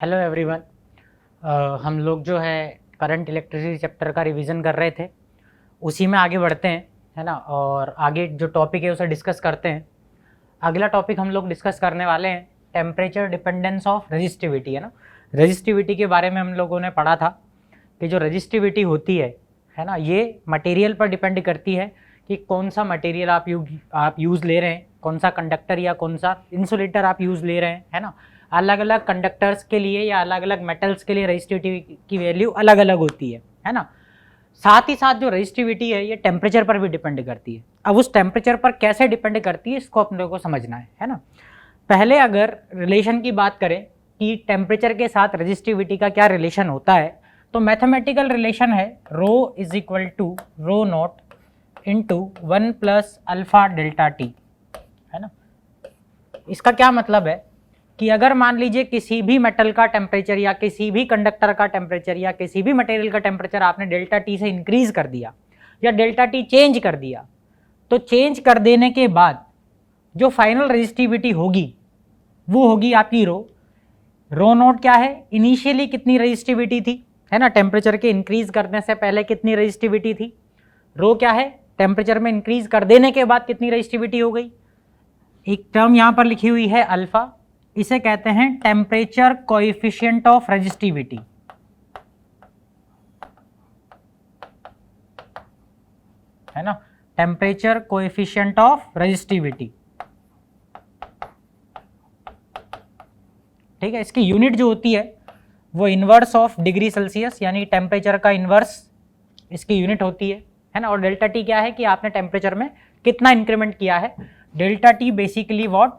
Hello everyone. हम लोग जो है करंट इलेक्ट्रिसिटी चैप्टर का रिवीजन कर रहे थे, उसी में आगे बढ़ते हैं, है ना। और आगे जो टॉपिक है उसे डिस्कस करते हैं। अगला टॉपिक हम लोग डिस्कस करने वाले हैं टेम्परेचर डिपेंडेंस ऑफ रेजिस्टिविटी, है ना। रेजिस्टिविटी के बारे में हम लोगों ने पढ़ा था कि जो रेजिस्टिविटी होती है ना, ये मटेरियल पर डिपेंड करती है कि कौन सा मटेरियल आप यूज़ ले रहे हैं, कौन सा कंडक्टर या कौन सा इंसुलेटर आप यूज़ ले रहे हैं, है ना। अलग अलग कंडक्टर्स के लिए या अलग अलग मेटल्स के लिए रेजिस्टिविटी की वैल्यू अलग अलग होती है ना। साथ ही साथ जो रेजिस्टिविटी है ये टेम्परेचर पर भी डिपेंड करती है। अब उस टेम्परेचर पर कैसे डिपेंड करती है इसको अपने को समझना है ना। पहले अगर रिलेशन की बात करें कि टेम्परेचर के साथ रेजिस्टिविटी का क्या रिलेशन होता है, तो मैथमेटिकल रिलेशन है rho is equal to rho naught into 1 plus alpha delta T, है ना। इसका क्या मतलब है कि अगर मान लीजिए किसी भी मेटल का टेम्परेचर या किसी भी कंडक्टर का टेम्परेचर या किसी भी मटेरियल का टेम्परेचर आपने डेल्टा टी से इंक्रीज कर दिया या डेल्टा टी चेंज कर दिया, तो चेंज कर देने के बाद जो फाइनल रेजिस्टिविटी होगी वो होगी आपकी रो नोट क्या है, इनिशियली कितनी रेजिस्टिविटी थी, है ना। टेम्परेचर के इंक्रीज करने से पहले कितनी रेजिस्टिविटी थी। रो क्या है, टेम्परेचर में इंक्रीज कर देने के बाद कितनी रेजिस्टिविटी हो गई। एक टर्म यहां पर लिखी हुई है अल्फा, इसे कहते हैं टेम्परेचर कोएफिशिएंट ऑफ रेजिस्टिविटी, है ना। टेम्परेचर कोएफिशिएंट ऑफ रेजिस्टिविटी, ठीक है। इसकी यूनिट जो होती है वो इनवर्स ऑफ डिग्री सेल्सियस, यानी टेम्परेचर का इनवर्स इसकी यूनिट होती है ना। और डेल्टा टी क्या है कि आपने टेम्परेचर में कितना इंक्रीमेंट किया है। Delta T basically what,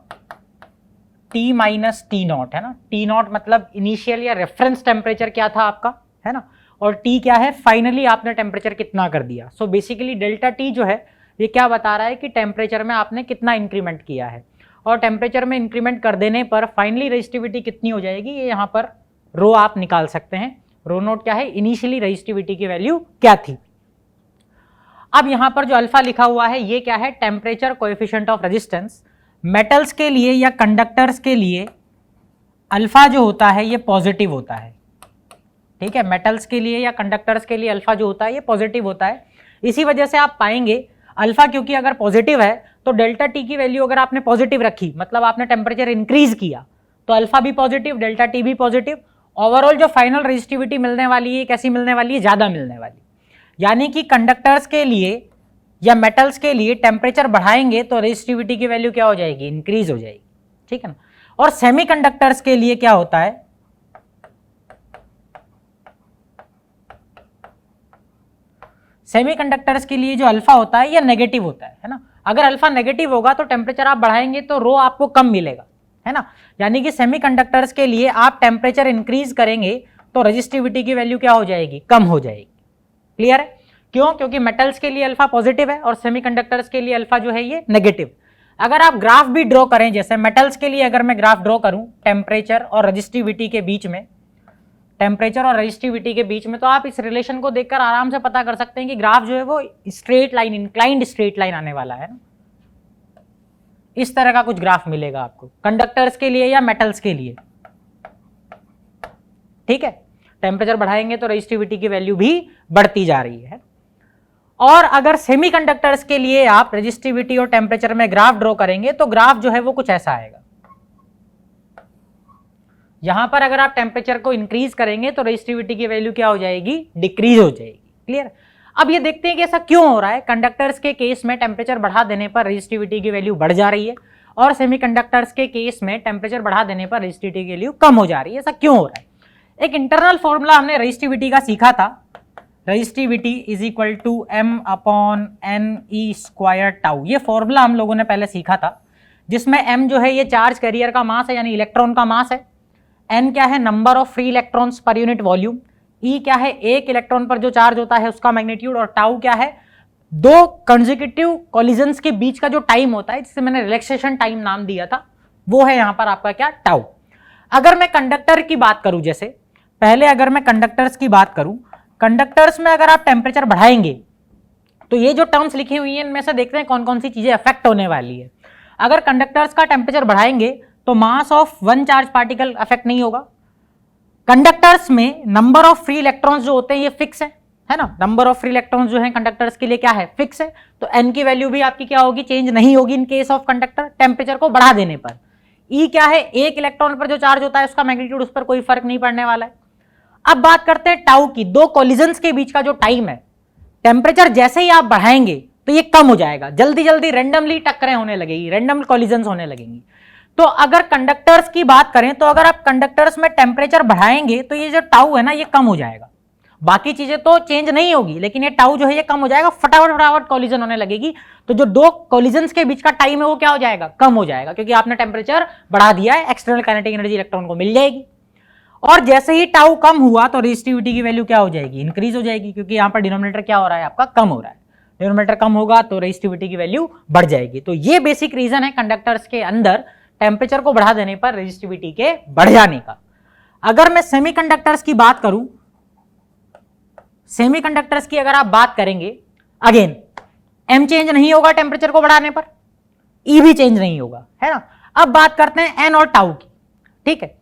T minus T not, है ना। टी नॉट मतलब इनिशियल या रेफरेंस टेम्परेचर क्या था आपका, है ना। और टी क्या है, फाइनली आपने टेम्परेचर कितना कर दिया। सो बेसिकली डेल्टा टी जो है ये क्या बता रहा है कि टेम्परेचर में आपने कितना इंक्रीमेंट किया है। और टेम्परेचर में इंक्रीमेंट कर देने पर फाइनली रेजिस्टिविटी कितनी हो जाएगी, ये यहाँ पर रो आप निकाल सकते हैं। रो नोट क्या है, इनिशियली रेजिस्टिविटी की वैल्यू क्या थी। अब यहाँ पर जो अल्फा लिखा हुआ है ये क्या है, temperature coefficient of resistance. Metals के लिए या कंडक्टर्स के लिए अल्फा जो होता है ये पॉजिटिव होता है, ठीक है। मेटल्स के लिए या कंडक्टर्स के लिए अल्फा जो होता है ये पॉजिटिव होता है। इसी वजह से आप पाएंगे अल्फा क्योंकि अगर पॉजिटिव है तो डेल्टा टी की वैल्यू अगर आपने पॉजिटिव रखी, मतलब आपने टेम्परेचर इंक्रीज किया, तो अल्फा भी पॉजिटिव, डेल्टा टी भी पॉजिटिव। ओवरऑल जो फाइनल रेजिस्टिविटी मिलने वाली है कैसी मिलने वाली है, ज्यादा मिलने वाली। यानी कि कंडक्टर्स के लिए या मेटल्स के लिए टेम्परेचर बढ़ाएंगे तो रेजिस्टिविटी की वैल्यू क्या हो जाएगी, इंक्रीज हो जाएगी, ठीक है ना। और सेमीकंडक्टर्स के लिए क्या होता है, सेमीकंडक्टर्स के लिए जो अल्फा होता है ये नेगेटिव होता है ना। अगर अल्फा नेगेटिव होगा तो टेम्परेचर आप बढ़ाएंगे तो रो आपको कम मिलेगा, है ना। यानी कि सेमीकंडक्टर्स के लिए आप टेम्परेचर इंक्रीज करेंगे तो रेजिस्टिविटी की वैल्यू क्या हो जाएगी, कम हो जाएगी। क्लियर है, क्यों, क्योंकि मेटल्स के लिए अल्फा पॉजिटिव है और सेमीकंडक्टर्स के लिए अल्फा जो है ये नेगेटिव। अगर आप ग्राफ भी ड्रॉ करें, जैसे मेटल्स के लिए अगर मैं ग्राफ ड्रॉ करूं टेम्परेचर और रेजिस्टिविटी के बीच में, टेम्परेचर और रेजिस्टिविटी के बीच में, तो आप इस रिलेशन को देखकर आराम से पता कर सकते हैं कि ग्राफ जो है वो straight line, inclined straight line आने वाला है ना। इस तरह का कुछ ग्राफ मिलेगा आपको कंडक्टर्स के लिए या मेटल्स के लिए, ठीक है। टेम्परेचर बढ़ाएंगे तो रेजिस्टिविटी की वैल्यू भी बढ़ती जा रही है। और अगर सेमीकंडक्टर्स के लिए आप रेजिस्टिविटी और टेम्परेचर में ग्राफ ड्रॉ करेंगे तो ग्राफ जो है वो कुछ ऐसा आएगा। यहां पर अगर आप टेम्परेचर को इंक्रीज करेंगे तो रेजिस्टिविटी की वैल्यू क्या हो जाएगी, डिक्रीज हो जाएगी। क्लियर। अब ये देखते हैं कि ऐसा क्यों हो रहा है। कंडक्टर्स के केस में टेम्परेचर बढ़ा देने पर रेजिस्टिविटी की वैल्यू बढ़ जा रही है और सेमीकंडक्टर्स के केस में टेम्परेचर बढ़ा देने पर रेजिस्टिविटी की वैल्यू कम हो जा रही है। ऐसा क्यों हो रहा है। एक इंटरनल फॉर्मूला हमने रेजिस्टिविटी का सीखा था, resistivity is equal to m upon n e square tau. ये फॉर्मूला हम लोगों ने पहले सीखा था, जिसमें m जो है ये चार्ज कैरियर का मास है, यानी इलेक्ट्रॉन का मास है। n क्या है, number of free electrons per unit volume. e क्या है, एक इलेक्ट्रॉन पर जो चार्ज होता है उसका मैग्नीट्यूड। और टाउ क्या है, दो कंसेक्यूटिव कॉलिजन्स के बीच का जो टाइम होता है, जिसे मैंने रिलैक्सेशन टाइम नाम दिया था, वो है यहां पर आपका क्या, टाउ। अगर मैं कंडक्टर की बात करूं, जैसे पहले अगर मैं कंडक्टर्स की बात करूं, कंडक्टर्स में अगर आप टेम्परेचर बढ़ाएंगे तो ये जो टर्म्स लिखी हुई हैं इनमें से देखते हैं कौन कौन सी चीजें अफेक्ट होने वाली है। अगर कंडक्टर्स का टेम्परेचर बढ़ाएंगे तो mass of one charge particle affect नहीं होगा, कंडक्टर्स में नंबर ऑफ फ्री इलेक्ट्रॉन्स जो होते हैं ये फिक्स है ना, नंबर ऑफ फ्री इलेक्ट्रॉन्स जो है कंडक्टर्स के लिए क्या है, फिक्स है। तो एन की वैल्यू भी आपकी क्या होगी, चेंज नहीं होगी in case of conductor temperature को बढ़ा देने पर। ई क्या है, एक इलेक्ट्रॉन पर जो चार्ज होता है उसका मैग्नीट्यूड, उस पर कोई फर्क नहीं पड़ने वाला है। अब बात करते हैं टाउ की, दो कोलिजन्स के बीच का जो टाइम है, टेम्परेचर जैसे ही आप बढ़ाएंगे तो ये कम हो जाएगा, जल्दी जल्दी रैंडमली टक्करें होने लगेगी, रैंडम कोलिजन्स होने लगेंगी। तो अगर कंडक्टर्स की बात करें तो अगर आप कंडक्टर्स में टेम्परेचर बढ़ाएंगे तो ये जो टाउ है ना ये कम हो जाएगा, बाकी चीजें तो चेंज नहीं होगी लेकिन ये टाउ जो है ये कम हो जाएगा, फटाफट फटाफट कोलिजन होने लगेगी। तो जो दो कोलिजन्स के बीच का टाइम है वो क्या हो जाएगा, कम हो जाएगा, क्योंकि आपने टेम्परेचर बढ़ा दिया है, एक्सटर्नल काइनेटिक एनर्जी इलेक्ट्रॉन को मिल जाएगी। और जैसे ही टाउ कम हुआ तो रेजिस्टिविटी की वैल्यू क्या हो जाएगी, इंक्रीज हो जाएगी, क्योंकि यहाँ पर डिनोमिनेटर क्या हो रहा है आपका, कम हो रहा है। डिनोमिनेटर कम होगा तो रेजिस्टिविटी की वैल्यू बढ़ जाएगी। तो ये बेसिक रीजन है कंडक्टर्स के अंदर टेम्परेचर को बढ़ा देने पर रेजिस्टिविटी के बढ़ जाने का। अगर मैं सेमीकंडक्टर्स की बात करूं, सेमीकंडक्टर्स की अगर आप बात करेंगे, अगेन एम चेंज नहीं होगा टेम्परेचर को बढ़ाने पर, ई भी चेंज नहीं होगा, है ना। अब बात करते हैं एन और टाउ की, ठीक है।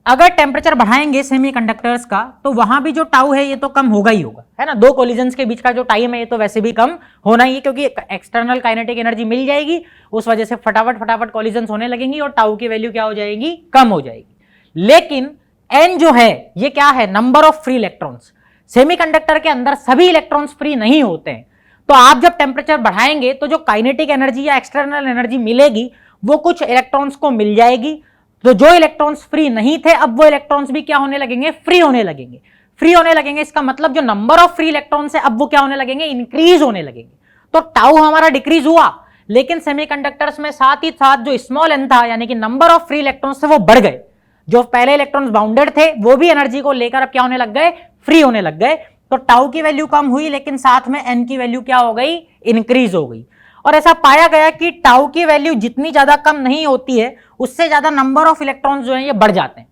अगर टेम्परेचर बढ़ाएंगे सेमीकंडक्टर्स का तो वहां भी जो टाउ है ये तो कम होगा ही होगा, है ना। दो कोलिजन्स के बीच का जो टाइम है ये तो वैसे भी कम होना ही है, क्योंकि एक्सटर्नल काइनेटिक एनर्जी मिल जाएगी, उस वजह से फटाफट फटाफट कोलिजन्स होने लगेंगी और टाउ की वैल्यू क्या हो जाएगी, कम हो जाएगी। लेकिन एन जो है ये क्या है, number of free electrons. Semiconductor के अंदर सभी इलेक्ट्रॉन्स फ्री नहीं होते हैं, तो आप जब टेम्परेचर बढ़ाएंगे तो जो काइनेटिक एनर्जी या एक्सटर्नल एनर्जी मिलेगी वो कुछ इलेक्ट्रॉन्स को मिल जाएगी। तो जो इलेक्ट्रॉन्स फ्री नहीं थे अब वो इलेक्ट्रॉन्स भी क्या होने लगेंगे, फ्री होने लगेंगे, फ्री होने लगेंगे। इसका मतलब जो नंबर ऑफ फ्री इलेक्ट्रॉन्स है अब वो क्या होने लगेंगे, इंक्रीज होने लगेंगे। तो टाउ हमारा डिक्रीज हुआ, लेकिन सेमीकंडक्टर्स में साथ ही साथ जो स्मॉल एन था यानी कि नंबर ऑफ फ्री इलेक्ट्रॉन्स थे वो बढ़ गए। जो पहले इलेक्ट्रॉन्स बाउंडेड थे वो भी एनर्जी को लेकर अब क्या होने लग गए, फ्री होने लग गए। तो टाउ की वैल्यू कम हुई लेकिन साथ में एन की वैल्यू क्या हो गई, इंक्रीज हो गई। और ऐसा पाया गया कि टाउ की वैल्यू जितनी ज्यादा कम नहीं होती है उससे ज्यादा नंबर ऑफ इलेक्ट्रॉन्स जो है ये बढ़ जाते हैं,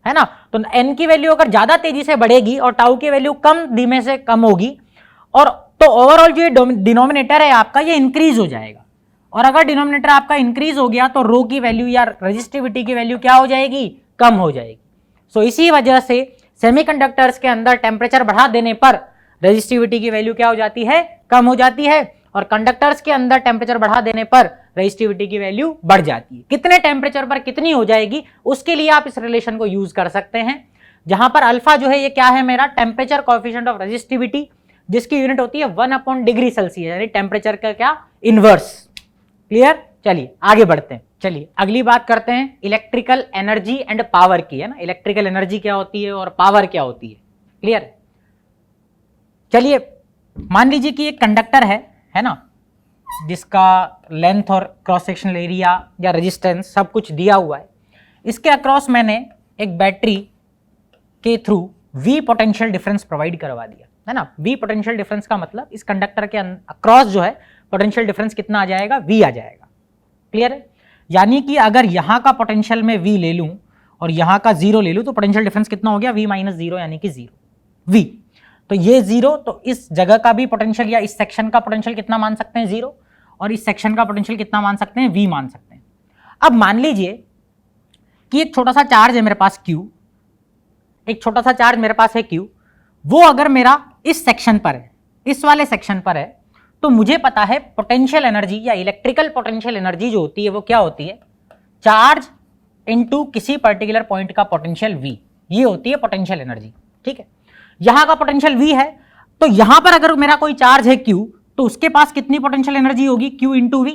है ना। तो एन की वैल्यू अगर ज्यादा तेजी से बढ़ेगी और टाउ की वैल्यू कम धीमे से कम होगी, और तो ओवरऑल जो डिनोमिनेटर है आपका ये इंक्रीज हो जाएगा। और अगर डिनोमिनेटर आपका इंक्रीज हो गया तो रो की वैल्यू या रेजिस्टिविटी की वैल्यू क्या हो जाएगी, कम हो जाएगी। सो इसी वजह से सेमीकंडक्टर्स के अंदर टेम्परेचर बढ़ा देने पर रेजिस्टिविटी की वैल्यू क्या हो जाती है, कम हो जाती है, और कंडक्टर्स के अंदर टेम्परेचर बढ़ा देने पर रेजिस्टिविटी की वैल्यू बढ़ जाती है। कितने टेम्परेचर पर कितनी हो जाएगी उसके लिए आप इस रिलेशन को यूज कर सकते हैं, जहां पर अल्फा जो है ये क्या है मेरा, टेम्परेचर कोएफिशिएंट ऑफ रेजिस्टिविटी, जिसकी यूनिट होती है 1 डिग्री सेल्सियस, यानी टेम्परेचर का क्या, इनवर्स। क्लियर। चलिए आगे बढ़ते हैं। चलिए अगली बात करते हैं इलेक्ट्रिकल एनर्जी एंड पावर की, है ना। इलेक्ट्रिकल एनर्जी क्या होती है और पावर क्या होती है, क्लियर। चलिए मान लीजिए कि एक कंडक्टर है ना, जिसका लेंथ और क्रॉस सेक्शनल एरिया या रेजिस्टेंस सब कुछ दिया हुआ है। इसके अक्रॉस मैंने एक बैटरी के through V potential difference provide करवा दिया, है ना। V पोटेंशियल डिफरेंस का मतलब इस कंडक्टर के अक्रॉस जो है पोटेंशियल डिफरेंस कितना आ जाएगा, V आ जाएगा। क्लियर है। यानी कि अगर यहाँ का पोटेंशियल मैं V ले लूँ और यहाँ का 0 ले लूँ तो पोटेंशियल डिफरेंस कितना हो गया, V माइनस 0 यानी कि 0 V। तो ये 0, तो इस जगह का भी पोटेंशियल या इस सेक्शन का पोटेंशियल कितना मान सकते हैं, 0, और इस सेक्शन का पोटेंशियल कितना मान सकते हैं, V मान सकते हैं। अब मान लीजिए कि एक छोटा सा चार्ज है मेरे पास Q, एक छोटा सा चार्ज मेरे पास है Q, वो अगर मेरा इस सेक्शन पर है, इस वाले सेक्शन पर है, तो मुझे पता है पोटेंशियल एनर्जी या इलेक्ट्रिकल पोटेंशियल एनर्जी जो होती है वो क्या होती है, चार्ज इनटू किसी पर्टिकुलर पॉइंट का पोटेंशियल V, ये होती है पोटेंशियल एनर्जी। ठीक है, यहां का पोटेंशियल V है, तो यहां पर अगर मेरा कोई चार्ज है Q, तो उसके पास कितनी पोटेंशियल एनर्जी होगी, Q इंटू V।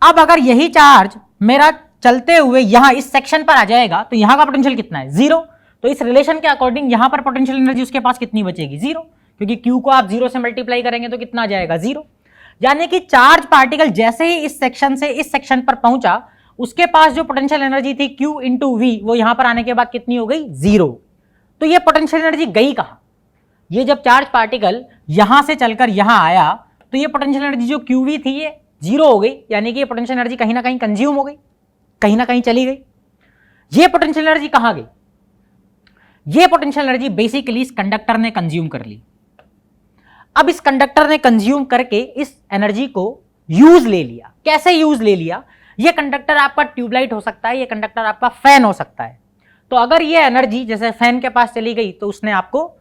अब अगर यही चार्ज मेरा चलते हुए यहां इस सेक्शन पर आ जाएगा तो यहां का पोटेंशियल कितना है, 0। तो इस रिलेशन के अकॉर्डिंग यहां पर पोटेंशियल एनर्जी उसके पास कितनी बचेगी, 0, क्योंकि Q को आप 0 से मल्टीप्लाई करेंगे तो कितना आ जाएगा, 0। यानी कि चार्ज पार्टिकल जैसे ही इस सेक्शन से इस सेक्शन पर पहुंचा, उसके पास जो पोटेंशियल एनर्जी थी Q इंटू V, वो यहां पर आने के बाद कितनी हो गई, 0। तो ये पोटेंशियल एनर्जी गई कहां, ये जब चार्ज पार्टिकल यहां से चलकर यहां आया तो ये पोटेंशियल एनर्जी जो QV थी ये 0 हो गई, यानी कि ये पोटेंशियल एनर्जी कहीं ना कहीं कंज्यूम हो गई, कहीं ना कहीं चली गई। ये पोटेंशियल एनर्जी कहां गई, ये पोटेंशियल एनर्जी बेसिकली इस कंडक्टर ने कंज्यूम कर ली। अब इस कंडक्टर ने कंज्यूम करके इस एनर्जी को यूज ले लिया। कैसे यूज ले लिया, ये कंडक्टर आपका ट्यूबलाइट हो सकता है, ये कंडक्टर आपका फैन हो सकता है। तो अगर ये एनर्जी जैसे फैन के पास चली गई तो उसने आपको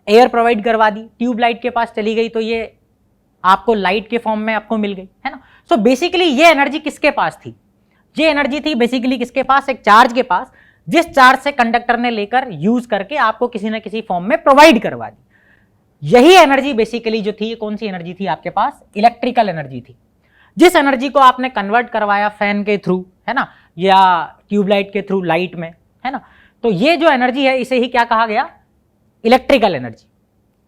एयर प्रोवाइड करवा दी, ट्यूबलाइट के पास चली गई तो ये आपको लाइट के फॉर्म में आपको मिल गई, है ना। सो बेसिकली ये एनर्जी किसके पास थी? ये एनर्जी थी बेसिकली किसके पास? एक चार्ज के पास, जिस चार्ज से कंडक्टर ने लेकर यूज करके आपको किसी ना किसी फॉर्म में प्रोवाइड करवा दी। यही एनर्जी बेसिकली जो थी, कौन सी एनर्जी थी आपके पास? इलेक्ट्रिकल एनर्जी थी। जिस एनर्जी को आपने कन्वर्ट करवाया फैन के थ्रू, है ना, या ट्यूबलाइट के थ्रू लाइट में, है ना, तो ये जो एनर्जी है इसे ही क्या कहा गया? Electrical energy.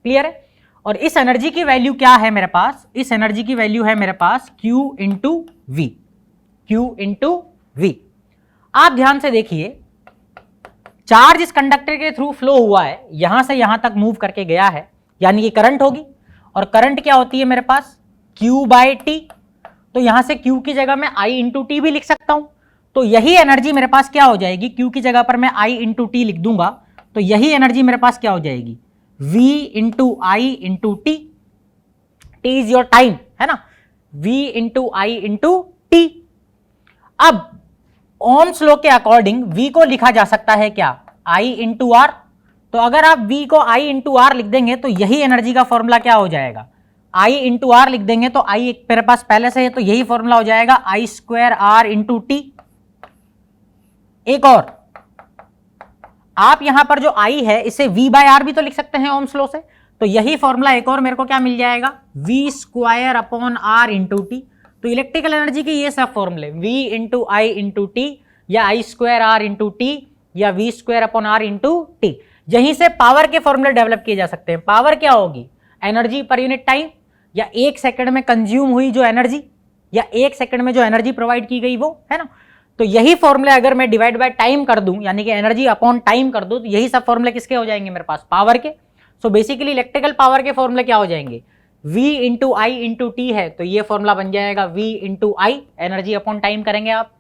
क्लियर है? और इस एनर्जी की वैल्यू क्या है मेरे पास? इस एनर्जी की वैल्यू है मेरे पास Q into V. Q into V. आप ध्यान से देखिए, चार्ज इस कंडक्टर के थ्रू फ्लो हुआ है, यहां से यहां तक मूव करके गया है, यानी कि करंट होगी। और करंट क्या होती है मेरे पास? Q bye T. तो यहां से Q की जगह मैं I इंटू टी भी लिख सकता हूं। तो यही एनर्जी मेरे पास क्या हो जाएगी? Q की जगह पर मैं I इंटू टी लिख दूंगा, तो यही एनर्जी मेरे पास क्या हो जाएगी? V into I into T. T is your time, है ना, V into I into T. अब ओम्स लॉ के अकॉर्डिंग V को लिखा जा सकता है क्या? I into R. तो अगर आप V को I इंटू आर लिख देंगे तो यही एनर्जी का फॉर्मूला क्या हो जाएगा? I इंटू आर लिख देंगे तो I मेरे पास पहले से है, तो यही फॉर्मूला हो जाएगा I square R into T. एक और आप यहां पर जो I है इसे V बाय आर भी तो लिख सकते हैं ओम्स लॉ से, तो यही फॉर्मूला एक और मेरे को क्या मिल जाएगा? V square upon R into T. तो इलेक्ट्रिकल एनर्जी के ये सब फॉर्मूले V into I into T, या I square R into T, या V square upon R into T, यहीं से पावर के फॉर्मूले डेवलप किए जा सकते हैं। पावर क्या होगी? एनर्जी पर यूनिट टाइम, या एक सेकंड में कंज्यूम हुई जो एनर्जी, या एक सेकंड में जो एनर्जी प्रोवाइड की गई वो, है ना। तो यही फॉर्मूले अगर मैं डिवाइड बाय टाइम कर दूं, यानी कि एनर्जी अपॉन टाइम कर दूं, तो यही सब फॉर्मूले किसके हो जाएंगे मेरे पास? पावर के। सो बेसिकली इलेक्ट्रिकल पावर के फॉर्मूले क्या हो जाएंगे? V into I into T है, तो ये फॉर्मूला बन जाएगा V into I, energy upon time करेंगे आप।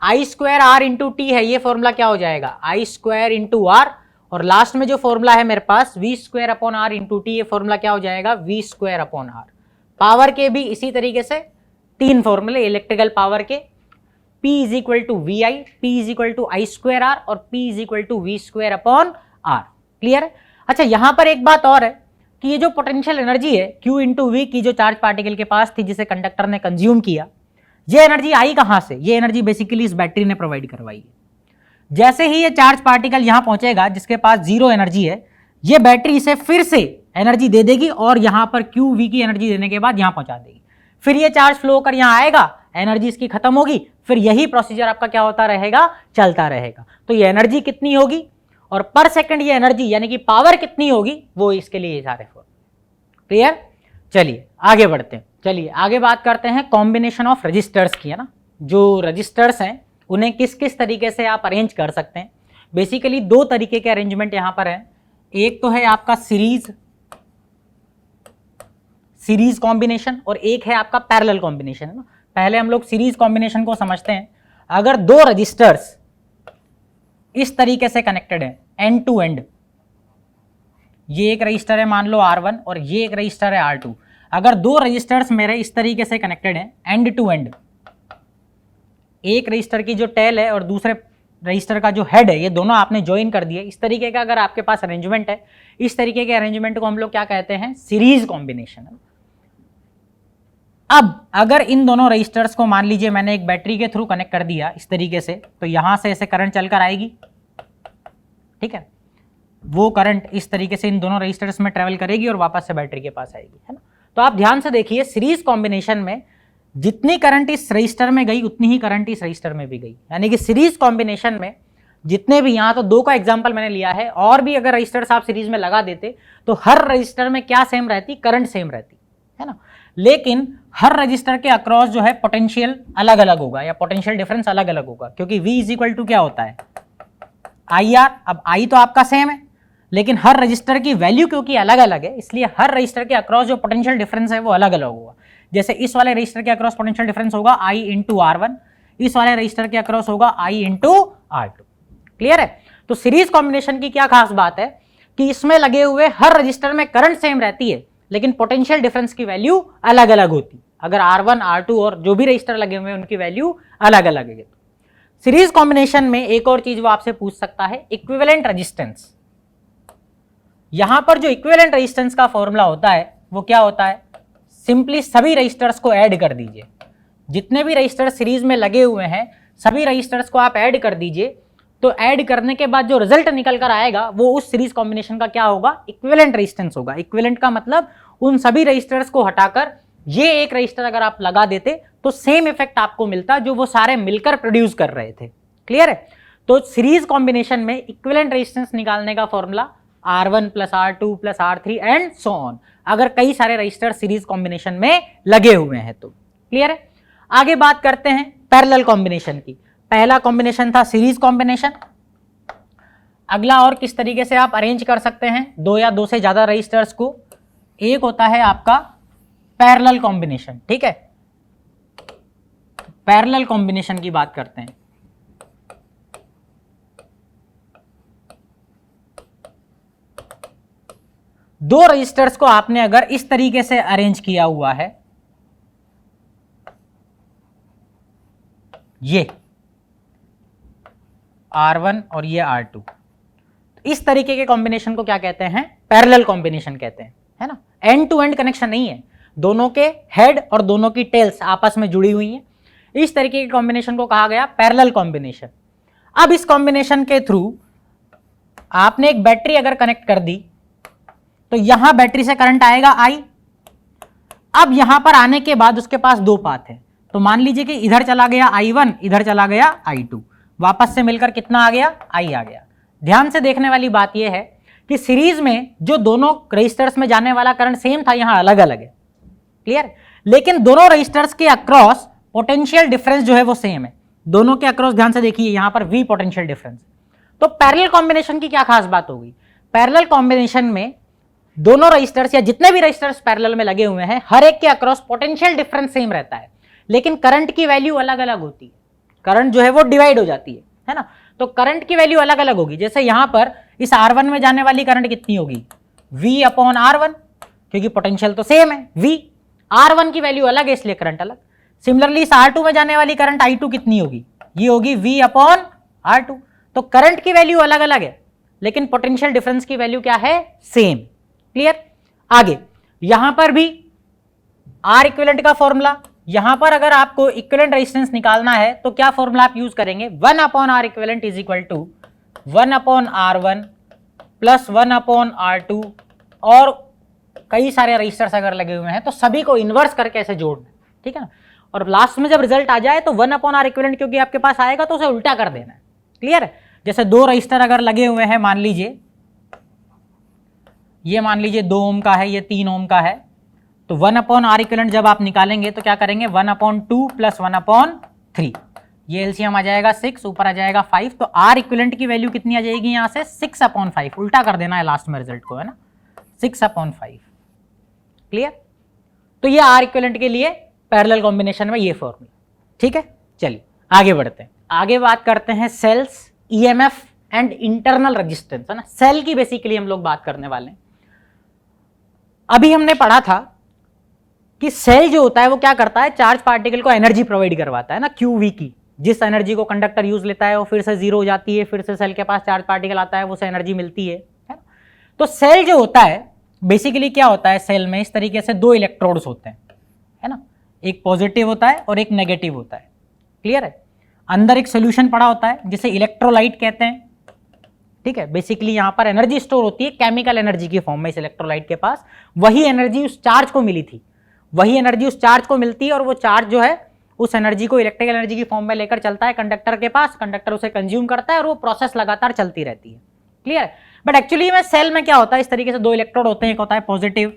I square R into T है, ये फॉर्मूला क्या हो जाएगा? I square into R. और लास्ट में जो फॉर्मूला है मेरे पास V square upon R into T, ये फॉर्मूला क्या हो जाएगा? V square upon R. Power के भी इसी तरीके से तीन फॉर्मूले इलेक्ट्रिकल पावर के, P is equal to V I, P is equal to I square R, और P is equal to V square upon R. Clear है? अच्छा, यहां पर एक बात और है कि ये जो पोटेंशियल एनर्जी है Q इंटू वी की, जो चार्ज पार्टिकल के पास थी जिसे कंडक्टर ने कंज्यूम किया, ये एनर्जी आई कहां से? ये एनर्जी बेसिकली इस बैटरी ने प्रोवाइड करवाई है। जैसे ही ये चार्ज पार्टिकल यहां पहुंचेगा जिसके पास जीरो एनर्जी है, ये बैटरी इसे फिर से एनर्जी दे देगी और यहां पर Q V की एनर्जी देने के बाद यहां पहुंचा देगी। फिर ये चार्ज फ्लो होकर यहां आएगा, एनर्जी इसकी खत्म होगी, फिर यही प्रोसीजर आपका क्या होता रहेगा? चलता रहेगा। तो ये एनर्जी कितनी होगी और पर सेकंड ये एनर्जी यानी कि पावर कितनी होगी, वो इसके लिए ये सारे फॉर्मूले। क्लियर? चलिए आगे बढ़ते हैं। चलिए आगे बात करते हैं कॉम्बिनेशन ऑफ रजिस्टर्स की, है ना। जो रजिस्टर्स हैं उन्हें किस किस तरीके से आप अरेंज कर सकते हैं। बेसिकली दो तरीके के अरेंजमेंट यहां पर है। एक तो है आपका सीरीज कॉम्बिनेशन, और एक है आपका पैरेलल कॉम्बिनेशन, है ना। पहले हम लोग सीरीज कॉम्बिनेशन को समझते हैं। अगर दो रजिस्टर्स इस तरीके से कनेक्टेड है एंड टू एंड, ये एक रजिस्टर है मान लो R1 और ये एक रजिस्टर है R2, अगर दो रजिस्टर्स मेरे इस तरीके से कनेक्टेड हैं एंड टू एंड, एक रजिस्टर की जो टेल है और दूसरे रजिस्टर का जो हेड है, ये दोनों आपने ज्वाइन कर दिए, इस तरीके का अगर आपके पास अरेंजमेंट है, इस तरीके के अरेंजमेंट को हम लोग क्या कहते हैं? Series combination. अब अगर इन दोनों रजिस्टर्स को मान लीजिए मैंने एक बैटरी के थ्रू कनेक्ट कर दिया इस तरीके से, तो यहां से ऐसे करंट चलकर आएगी, ठीक है, वो करंट इस तरीके से इन दोनों रजिस्टर्स में ट्रेवल करेगी और वापस से बैटरी के पास आएगी, है ना। तो आप ध्यान से देखिए, सीरीज कॉम्बिनेशन में जितनी करंट इस रजिस्टर में गई उतनी ही करंट इस रजिस्टर में भी गई, यानी कि सीरीज कॉम्बिनेशन में जितने भी, यहां तो दो का एग्जांपल मैंने लिया है, और भी अगर रजिस्टर्स आप सीरीज में लगा देते तो हर रजिस्टर में क्या सेम रहती? करंट सेम रहती, है ना। लेकिन हर रजिस्टर के अक्रॉस जो है पोटेंशियल अलग अलग होगा, या पोटेंशियल डिफरेंस अलग अलग होगा, क्योंकि V इज इक्वल टू क्या होता है? IR। अब I तो आपका सेम है, लेकिन हर रजिस्टर की वैल्यू क्योंकि अलग अलग है, इसलिए हर रजिस्टर के अक्रॉस जो पोटेंशियल डिफरेंस है वो अलग अलग होगा। जैसे इस वाले रजिस्टर के अक्रॉस पोटेंशियल डिफरेंस होगा I इंटू R1, इस वाले रजिस्टर के अक्रॉस होगा I इंटू R2। क्लियर है? तो सीरीज कॉम्बिनेशन की क्या खास बात है कि इसमें लगे हुए हर रजिस्टर में करंट सेम रहती है, लेकिन पोटेंशियल डिफरेंस की वैल्यू अलग अलग होती। अगर R1 R2 और जो भी रजिस्टर लगे हुए हैं उनकी वैल्यू अलग अलग है। सीरीज कॉम्बिनेशन में एक और चीज वो आपसे पूछ सकता है, इक्विवेलेंट रेजिस्टेंस। यहां पर जो इक्विवेलेंट रेजिस्टेंस का फॉर्मूला होता है वो क्या होता है, सिंपली सभी रजिस्टर्स को ऐड कर दीजिए। जितने भी रजिस्टर सीरीज में लगे हुए हैं सभी रजिस्टर्स को आप ऐड कर दीजिए, तो ऐड करने के बाद जो रिजल्ट निकल कर आएगा वो उस सीरीज कॉम्बिनेशन का क्या होगा, इक्विवेलेंट रेजिस्टेंस होगा। इक्विवेलेंट का मतलब उन सभी रजिस्टर्स को हटाकर ये एक रजिस्टर अगर आप लगा देते तो सेम इफेक्ट आपको मिलता जो वो सारे मिलकर प्रोड्यूस कर रहे थे। क्लियर है? तो सीरीज कॉम्बिनेशन में इक्विवेलेंट रेजिस्टेंस निकालने का formula R1 + R2 + R3 and so on, अगर कई सारे रजिस्टर सीरीज कॉम्बिनेशन में लगे हुए हैं तो। क्लियर है? आगे बात करते हैं पैरेलल कॉम्बिनेशन की। पहला कॉम्बिनेशन था सीरीज कॉम्बिनेशन। अगला और किस तरीके से आप अरेंज कर सकते हैं दो या दो से ज्यादा रजिस्टर्स को, एक होता है आपका पैरेलल कॉम्बिनेशन। ठीक है, पैरेलल कॉम्बिनेशन की बात करते हैं। दो रजिस्टर्स को आपने अगर इस तरीके से अरेंज किया हुआ है, ये R1 और ये R2, इस तरीके के कॉम्बिनेशन को क्या कहते हैं, पैरेलल कॉम्बिनेशन कहते हैं, है ना। एंड टू एंड कनेक्शन नहीं है, दोनों के हेड और दोनों की टेल्स आपस में जुड़ी हुई हैं। इस तरीके के कॉम्बिनेशन को कहा गया पैरेलल कॉम्बिनेशन। अब इस कॉम्बिनेशन के थ्रू आपने एक बैटरी अगर कनेक्ट कर दी तो यहां बैटरी से करंट आएगा I। अब यहां पर आने के बाद उसके पास दो पाथ है, तो मान लीजिए कि इधर चला गया I1, इधर चला गया I2, वापस से मिलकर कितना आ गया, I आ गया। ध्यान से देखने वाली बात यह है कि सीरीज में जो दोनों रजिस्टर्स में जाने वाला करंट सेम था, यहां अलग अलग है। क्लियर? लेकिन दोनों रजिस्टर्स के अक्रॉस पोटेंशियल डिफरेंस जो है वो सेम है। दोनों के अक्रॉस ध्यान से देखिए, यहां पर V पोटेंशियल डिफरेंस। तो पैरेलल कॉम्बिनेशन की क्या खास बात होगी, पैरेलल कॉम्बिनेशन में दोनों रजिस्टर्स या जितने भी रजिस्टर्स पैरेलल में लगे हुए हैं हर एक के अक्रॉस पोटेंशियल डिफरेंस सेम रहता है, लेकिन करंट की वैल्यू अलग अलग होती है। करंट जो है वो डिवाइड हो जाती है ना। तो करंट की वैल्यू अलग अलग होगी। जैसे यहां पर इस R1 में जाने वाली करंट कितनी होगी, V/R1, क्योंकि पोटेंशियल तो सेम है V। R1 की वैल्यू अलग है इसलिए करंट अलग। सिमिलरली इस R2 में जाने वाली करंट I2 कितनी होगी, ये होगी V/R2। तो करंट की वैल्यू अलग अलग है लेकिन पोटेंशियल डिफरेंस की वैल्यू क्या है, सेम। क्लियर? आगे यहां पर भी R इक्विवेलेंट का फॉर्मूला, यहां पर अगर आपको इक्विवेलेंट रेजिस्टेंस निकालना है तो क्या फॉर्मूला आप यूज करेंगे, 1/R equivalent is equal to 1/R1 + 1/R2। और कई सारे रजिस्टर्स अगर लगे हुए हैं तो सभी को इन्वर्स करके ऐसे जोड़ना, ठीक है ना। और लास्ट में जब रिजल्ट आ जाए तो 1/R इक्विवेलेंट क्योंकि आपके पास आएगा तो उसे उल्टा कर देना है। क्लियर है? जैसे दो रजिस्टर अगर लगे हुए हैं, मान लीजिए ये, मान लीजिए 2 ओम का है, ये 3 ओम का है, तो 1/R इक्विवेलेंट जब आप निकालेंगे तो क्या करेंगे, 1/2 + 1/3, ये एलसीएम आ जाएगा 6, ऊपर आ जाएगा 5। तो R इक्विवेलेंट की वैल्यू कितनी आ जाएगी यहां से, 6/5। उल्टा कर देना है लास्ट में रिजल्ट को, है ना, 6/5। क्लियर? तो ये R इक्विवेलेंट के लिए पैरेलल कॉम्बिनेशन में ये फॉर्मूला। ठीक है, चलिए आगे बढ़ते हैं। आगे बात करते हैं cells, EMF and internal resistance, है ना। सेल की बेसिकली हम लोग बात करने वाले हैं। अभी हमने पढ़ा था कि सेल जो होता है वो क्या करता है, चार्ज पार्टिकल को एनर्जी प्रोवाइड करवाता है ना, QV की। जिस एनर्जी को कंडक्टर यूज लेता है वो फिर से 0 हो जाती है, फिर से सेल के पास चार्ज पार्टिकल आता है, वो से एनर्जी मिलती है ना। तो सेल जो होता है बेसिकली क्या होता है, सेल में इस तरीके से 2 इलेक्ट्रोड्स होते हैं, है ना। एक पॉजिटिव होता है और एक नेगेटिव होता है। क्लियर है? अंदर एक सोल्यूशन पड़ा होता है जिसे इलेक्ट्रोलाइट कहते हैं। ठीक है, बेसिकली यहां पर एनर्जी स्टोर होती है केमिकल एनर्जी की फॉर्म में इस इलेक्ट्रोलाइट के पास। वही एनर्जी उस चार्ज को मिली थी, वही एनर्जी उस चार्ज को मिलती है और वो चार्ज जो है उस एनर्जी को इलेक्ट्रिकल एनर्जी की फॉर्म में लेकर चलता है कंडक्टर के पास, कंडक्टर उसे कंज्यूम करता है और वो प्रोसेस लगातार चलती रहती है। क्लियर है? बट एक्चुअली में सेल में क्या होता है, इस तरीके से 2 इलेक्ट्रोड होते हैं, एक होता है पॉजिटिव,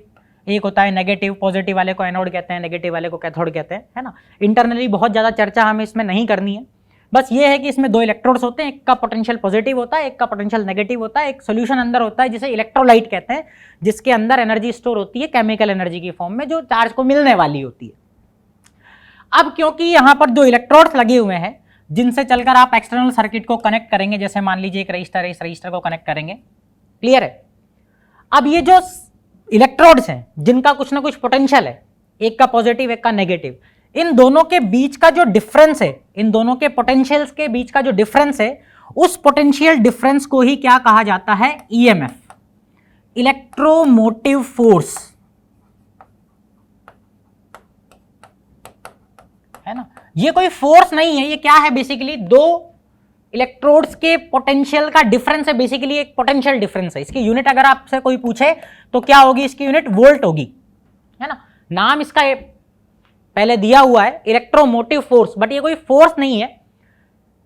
एक होता है नेगेटिव। पॉजिटिव वाले को एनोड कहते हैं, नेगेटिव वाले को कैथोड कहते हैं, है ना। इंटरनली बहुत ज्यादा चर्चा हमें इसमें नहीं करनी है, बस ये है कि इसमें 2 इलेक्ट्रोड्स होते हैं, एक का पोटेंशियल पॉजिटिव होता है, एक का पोटेंशियल नेगेटिव होता है। एक सॉल्यूशन अंदर होता है जिसे इलेक्ट्रोलाइट कहते हैं, जिसके अंदर एनर्जी स्टोर होती है केमिकल एनर्जी की फॉर्म में, जो चार्ज को मिलने वाली होती है। अब क्योंकि यहां पर 2 इलेक्ट्रोड्स लगे हुए हैं जिनसे चलकर आप एक्सटर्नल सर्किट को कनेक्ट करेंगे, जैसे मान लीजिए एक रजिस्टर है, इस रजिस्टर को कनेक्ट करेंगे। क्लियर है? अब ये जो इलेक्ट्रोड्स हैं जिनका कुछ ना कुछ पोटेंशियल है, एक का पॉजिटिव एक का नेगेटिव, इन दोनों के बीच का जो डिफरेंस है, इन दोनों के पोटेंशियल्स के बीच का जो डिफरेंस है, उस पोटेंशियल डिफरेंस को ही क्या कहा जाता है? ईएमएफ, इलेक्ट्रोमोटिव फोर्स, है ना। ये कोई फोर्स नहीं है, ये क्या है? बेसिकली दो इलेक्ट्रोड्स के पोटेंशियल का डिफरेंस है, बेसिकली एक पोटेंशियल डिफरेंस है। इसकी यूनिट अगर आपसे कोई पूछे तो क्या होगी? इसकी यूनिट वोल्ट होगी, है ना। नाम इसका पहले दिया हुआ है इलेक्ट्रोमोटिव फोर्स, बट ये कोई फोर्स नहीं है।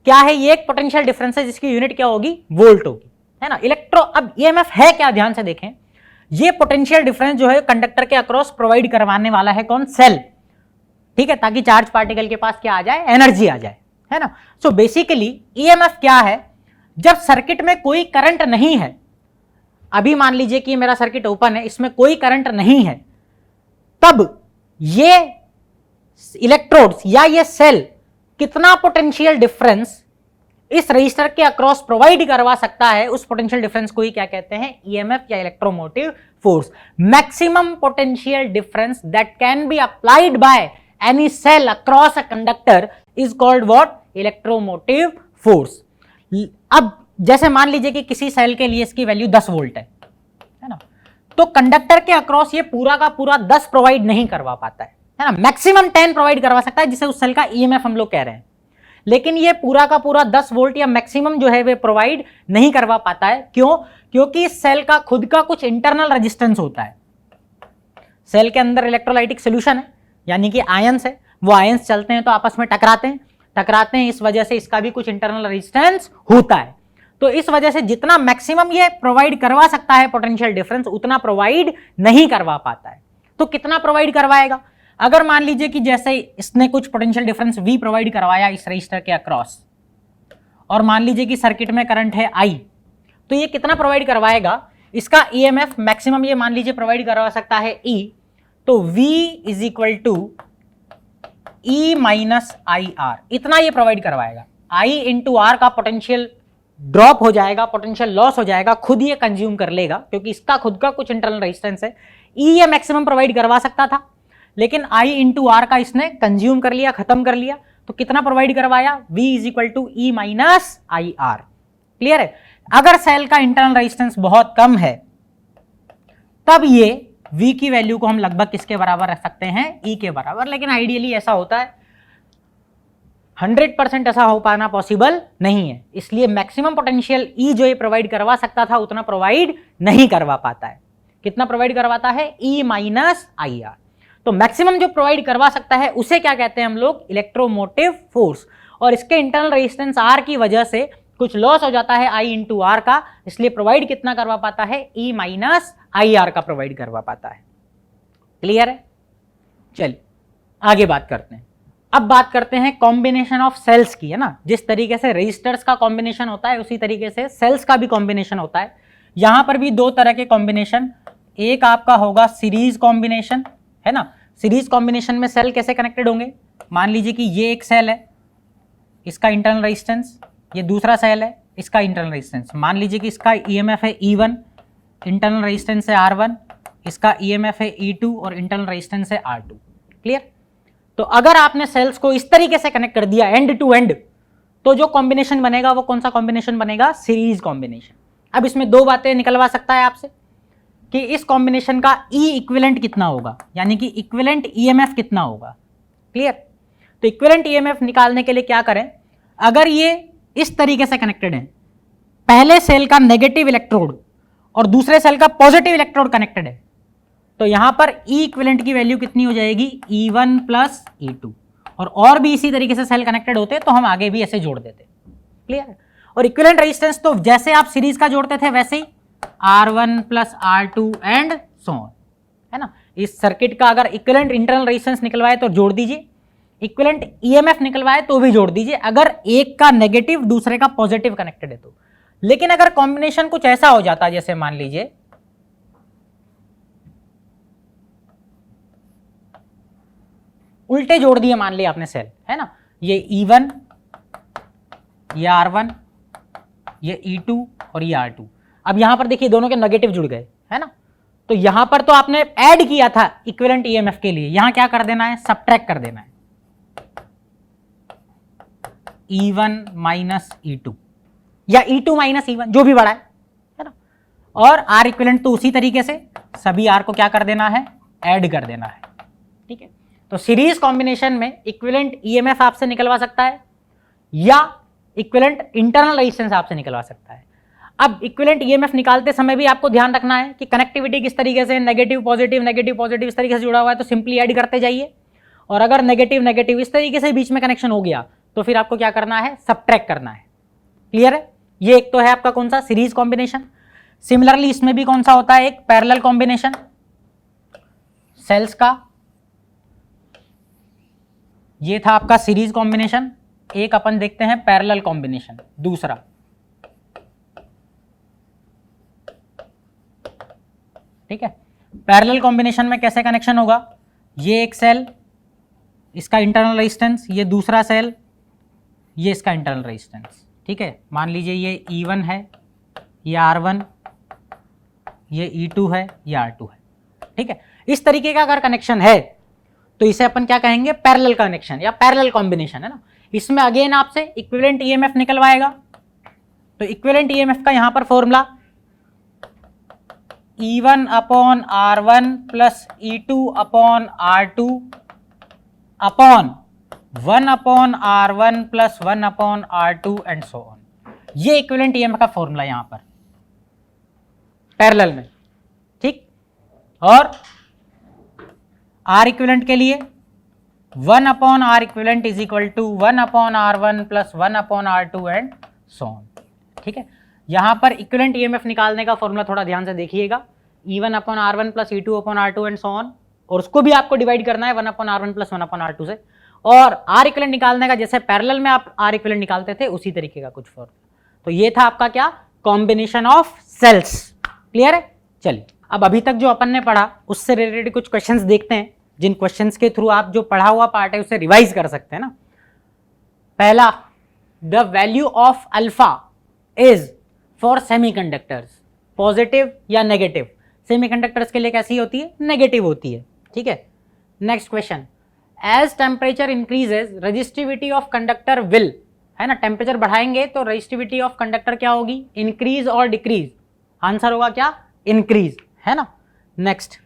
क्या है? ये एक पोटेंशियल डिफरेंस है जिसकी यूनिट क्या होगी? वोल्ट होगी, है ना। अब ईएमएफ है क्या? ध्यान से देखें, ये पोटेंशियल डिफरेंस जो है कंडक्टर के अक्रॉस प्रोवाइड करवाने वाला है कौन? सेल, ठीक है, ताकि चार्ज पार्टिकल के पास क्या आ जाए? एनर्जी आ जाए, है ना। सो बेसिकली ईएमएफ क्या है? जब सर्किट में कोई करंट नहीं है, अभी मान लीजिए कि मेरा सर्किट ओपन है, इसमें कोई करंट नहीं है, तब ये इलेक्ट्रोड्स या ये सेल कितना पोटेंशियल डिफरेंस इस रजिस्टर के अक्रॉस प्रोवाइड करवा सकता है, उस पोटेंशियल डिफरेंस को ही क्या कहते हैं? ईएमएफ या electromotive force. Maximum potential difference that can be applied by any cell across a conductor is called what? Electromotive force. अब जैसे मान लीजिए कि किसी सेल के लिए इसकी वैल्यू 10 वोल्ट है ना, तो कंडक्टर के अक्रॉस ये पूरा का पूरा 10 प्रोवाइड नहीं करवा पाता है ना। मैक्सिमम 10 प्रोवाइड करवा सकता है, जिसे उस सेल का ईएमएफ हम लोग कह रहे हैं, लेकिन ये पूरा का पूरा 10 वोल्ट या मैक्सिमम जो है वे प्रोवाइड नहीं करवा पाता है। क्यों? क्योंकि इस सेल का खुद का कुछ इंटरनल रेजिस्टेंस होता है। सेल के अंदर इलेक्ट्रोलाइटिक सोल्यूशन है, यानी कि आयंस है, वो आयंस चलते हैं तो आपस में टकराते हैं, इस वजह से इसका भी कुछ इंटरनल रेजिस्टेंस होता है। तो इस वजह से जितना मैक्सिमम ये प्रोवाइड करवा सकता है पोटेंशियल डिफरेंस, उतना प्रोवाइड नहीं करवा पाता है। तो कितना प्रोवाइड करवाएगा? अगर मान लीजिए कि जैसे इसने कुछ पोटेंशियल डिफरेंस V प्रोवाइड करवाया इस रजिस्टर के अक्रॉस, और मान लीजिए कि सर्किट में करंट है I, तो ये कितना प्रोवाइड करवाएगा? इसका ईएमएफ मैक्सिमम ये मान लीजिए प्रोवाइड करवा सकता है E, तो V is equal to E minus I R, इतना ये प्रोवाइड करवाएगा। I इंटू आर का पोटेंशियल ड्रॉप हो जाएगा, पोटेंशियल लॉस हो जाएगा, खुद ये कंज्यूम कर लेगा, क्योंकि इसका खुद का कुछ इंटरनल रेजिस्टेंस है। E ये मैक्सिमम प्रोवाइड करवा सकता था, लेकिन I इंटू आर का इसने कंज्यूम कर लिया, खत्म कर लिया, तो कितना प्रोवाइड करवाया? V is equal to E minus I R. Clear है? अगर सेल का इंटरनल रेजिस्टेंस बहुत कम है, तब ये V की वैल्यू को हम लगभग किसके बराबर रख सकते हैं? E के बराबर। लेकिन आइडियली ऐसा होता है, 100% ऐसा हो पाना पॉसिबल नहीं है, इसलिए मैक्सिमम पोटेंशियल E जो ये प्रोवाइड करवा सकता था उतना प्रोवाइड नहीं करवा पाता है। कितना प्रोवाइड करवाता है? E minus I are. तो मैक्सिमम जो प्रोवाइड करवा सकता है उसे क्या कहते हैं हम लोग? Electromotive force. और इसके इंटरनल रेजिस्टेंस R की वजह से कुछ लॉस हो जाता है I इंटू आर का, इसलिए प्रोवाइड कितना करवा पाता है? E माइनस आई आर का प्रोवाइड करवा पाता है। क्लियर है? चलिए आगे बात करते हैं। अब बात करते हैं कॉम्बिनेशन ऑफ सेल्स की, है ना। जिस तरीके से रजिस्टर्स का कॉम्बिनेशन होता है उसी तरीके से सेल्स का भी कॉम्बिनेशन होता है। यहां पर भी दो तरह के कॉम्बिनेशन, एक आपका होगा सीरीज कॉम्बिनेशन, है ना। सीरीज कॉम्बिनेशन में सेल कैसे कनेक्टेड होंगे? मान लीजिए कि ये एक सेल है, इसका इंटरनल रेजिस्टेंस, ये दूसरा सेल है, इसका इंटरनल रेजिस्टेंस। मान लीजिए कि इसका ईएमएफ है E1, इंटरनल रेजिस्टेंस है R1, इसका ईएमएफ है E2 और इंटरनल रेजिस्टेंस है R2। क्लियर? तो अगर आपने सेल्स को इस तरीके से कनेक्ट कर दिया एंड टू एंड, तो जो कॉम्बिनेशन बनेगा वो कौन सा कॉम्बिनेशन बनेगा? Series combination. अब इसमें दो बातें निकलवा सकता है आपसे कि इस कॉम्बिनेशन का E इक्विवेलेंट कितना होगा, यानी कि इक्विवेलेंट ईएमएफ कितना होगा। क्लियर? तो इक्विवेलेंट ईएमएफ निकालने के लिए क्या करें? अगर ये इस तरीके से कनेक्टेड है, पहले सेल का नेगेटिव इलेक्ट्रोड और दूसरे सेल का पॉजिटिव इलेक्ट्रोड कनेक्टेड है, तो यहां पर E इक्विवेलेंट की वैल्यू कितनी हो जाएगी? E1 plus E2। और भी इसी तरीके से सेल कनेक्टेड होते तो हम आगे भी ऐसे जोड़ देते। क्लियर? और इक्विवेलेंट रेजिस्टेंस तो जैसे आप सीरीज का जोड़ते थे वैसे ही R1 plus R2 and so on, है ना। इस सर्किट का अगर इक्विवेलेंट इंटरनल रेजिस्टेंस निकलवाए तो जोड़ दीजिए, इक्विवेलेंट ईएमएफ निकलवाए तो भी जोड़ दीजिए, अगर एक का नेगेटिव दूसरे का पॉजिटिव कनेक्टेड है तो। लेकिन अगर कॉम्बिनेशन कुछ ऐसा हो जाता, जैसे मान लीजिए उल्टे जोड़ दिए, मान लिया आपने सेल, है ना, ये E1, ये R1, ये E2 और ये R2। अब यहां पर देखिए दोनों के नेगेटिव जुड़ गए, है ना। तो यहां पर तो आपने ऐड किया था इक्विवेलेंट ईएमएफ के लिए, यहां क्या कर देना है? सब्ट्रैक्ट कर देना है। E1 माइनस E2 या E2 माइनस E1 जो भी बड़ा है ना। और R इक्विवेलेंट तो उसी तरीके से सभी R को क्या कर देना है, ऐड कर देना है, ठीक है। तो सीरीज कॉम्बिनेशन में इक्विवेलेंट ईएमएफ आपसे निकलवा सकता है या इक्विवेलेंट इंटरनल रेजिस्टेंस आपसे निकलवा सकता है। अब इक्विवेलेंट ईएमएफ निकालते समय भी आपको ध्यान रखना है कि कनेक्टिविटी किस तरीके से, नेगेटिव पॉजिटिव इस तरीके से जुड़ा हुआ है, तो सिंपली ऐड करते जाइए। और अगर नेगेटिव इस तरीके से बीच में कनेक्शन हो गया तो फिर आपको क्या करना है, सबट्रैक्ट करना है। क्लियर है? ये एक तो है आपका कौन सा, सीरीज कॉम्बिनेशन। सिमिलरली इसमें भी कौन सा होता है, एक पैरेलल कॉम्बिनेशन सेल्स का। ये था आपका सीरीज कॉम्बिनेशन। एक अपन देखते हैं पैरेलल कॉम्बिनेशन, दूसरा। ठीक है, पैरेलल कॉम्बिनेशन में कैसे कनेक्शन होगा, ये एक सेल, इसका इंटरनल रेजिस्टेंस, ये दूसरा सेल, ये इसका इंटरनल रेजिस्टेंस। ठीक है, मान लीजिए ये E1 है, ये R1, ये E2 है, ये R2 है। ठीक है, इस तरीके का अगर कनेक्शन है तो इसे अपन क्या कहेंगे, पैरेलल कनेक्शन या पैरेलल कॉम्बिनेशन, है ना। इसमें अगेन आपसे इक्विवेलेंट ईएमएफ निकलवाएगा। तो इक्विवेलेंट ईएमएफ का यहां पर formula E1 upon R1 plus E2 upon R2 upon 1 upon R1 plus 1 upon R2 and so on. ये इक्विवेलेंट ईएमएफ का फॉर्मूला यहां पर पैरेलल में। ठीक, और R इक्विवेलेंट के लिए 1 upon R equivalent is equal to 1 upon R1 plus 1 upon R2 and so on. ठीक है, यहां पर इक्विवेलेंट ईएमएफ निकालने का फॉर्मूला थोड़ा ध्यान से देखिएगा, E1 upon R1 plus E2 upon R2 and so on, और उसको भी आपको डिवाइड करना है 1 upon R1 plus 1 upon R2 से। और R इक्विवेलेंट निकालने का जैसे पैरेलल में आप R इक्विवेलेंट निकालते थे उसी तरीके का कुछ फॉर्मूला। तो ये था आपका क्या, कॉम्बिनेशन ऑफ सेल्स। क्लियर है? चलिए, अब अभी तक जो अपन ने पढ़ा उससे रिलेटेड कुछ क्वेश्चंस देखते हैं, जिन क्वेश्चंस के थ्रू आप जो पढ़ा हुआ पार्ट है उसे रिवाइज कर सकते हैं ना। पहला, the value of alpha is for semiconductors, positive या नेगेटिव। सेमीकंडक्टर्स के लिए कैसी होती है, नेगेटिव होती है। ठीक है, next question, as temperature increases resistivity of conductor will, है ना, टेम्परेचर बढ़ाएंगे तो रेजिस्टिविटी ऑफ कंडक्टर क्या होगी, इंक्रीज और डिक्रीज। आंसर होगा क्या, इंक्रीज, है ना। Next,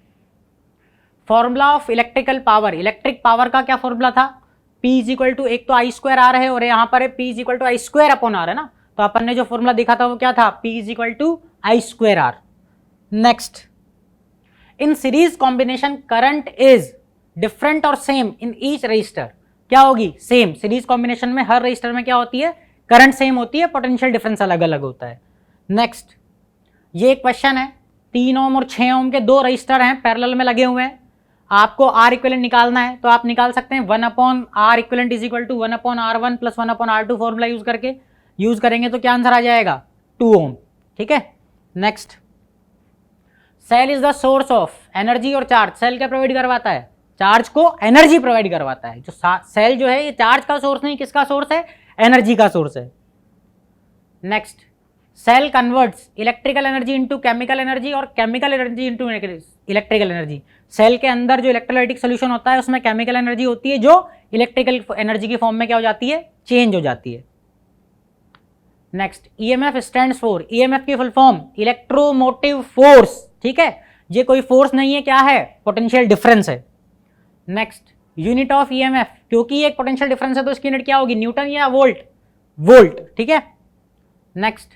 formula of electrical power, electric power का क्या फॉर्मूला था, P इज इक्वल टू, एक तो आई स्क्वायर आर है और यहाँ पर है P is equal to I square upon R, है ना। तो अपन ने जो फॉर्मूला देखा था वो क्या था, P is equal to I square R. Next, in series combination current is different और सेम इन ईच रजिस्टर, क्या होगी, सेम। सीरीज कॉम्बिनेशन में हर रजिस्टर में क्या होती है, करंट सेम होती है, पोटेंशियल डिफरेंस अलग अलग होता है। नेक्स्ट, ये क्वेश्चन है, 3 ओम और 6 ओम के दो रजिस्टर हैं, पैरेलल में लगे हुए हैं, आपको R इक्विवेलेंट निकालना है। तो आप निकाल सकते हैं 1 upon R equivalent is equal to 1 upon R1 plus 1 upon R2 formula use करेंगे तो क्या आंसर आ जाएगा, 2 ओम। ठीक है, next, cell is the source of energy और चार्ज। सेल क्या प्रोवाइड करवाता है, चार्ज को एनर्जी प्रोवाइड करवाता है। जो सेल जो है ये चार्ज का सोर्स नहीं, किसका सोर्स है, एनर्जी का सोर्स है। Next, cell converts electrical energy into chemical energy और chemical energy into electrical energy. Cell के अंदर जो इलेक्ट्रोलाइटिक सोल्यूशन होता है उसमें केमिकल एनर्जी होती है जो इलेक्ट्रिकल एनर्जी की फॉर्म में क्या हो जाती है, चेंज हो जाती है। Next, EMF stands for, EMF की फुल फॉर्म इलेक्ट्रोमोटिव फोर्स। ठीक है, ये कोई फोर्स नहीं है, क्या है, पोटेंशियल डिफरेंस है। नेक्स्ट, यूनिट ऑफ ईएमएफ, क्योंकि ये एक पोटेंशियल डिफरेंस है तो इसकी यूनिट क्या होगी, न्यूटन या वोल्ट, वोल्ट। ठीक है, नेक्स्ट,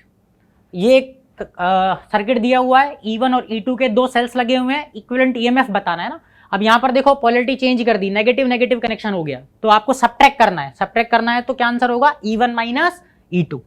ये सर्किट दिया हुआ है, E1 और E2 के दो सेल्स लगे हुए हैं, इक्विवेलेंट ईएमएफ बताना है ना। अब यहाँ पर देखो पोलैरिटी चेंज कर दी, नेगेटिव नेगेटिव कनेक्शन हो गया, तो आपको सबट्रैक्ट करना है। सबट्रैक्ट करना है तो क्या आंसर होगा, E1 माइनस E2।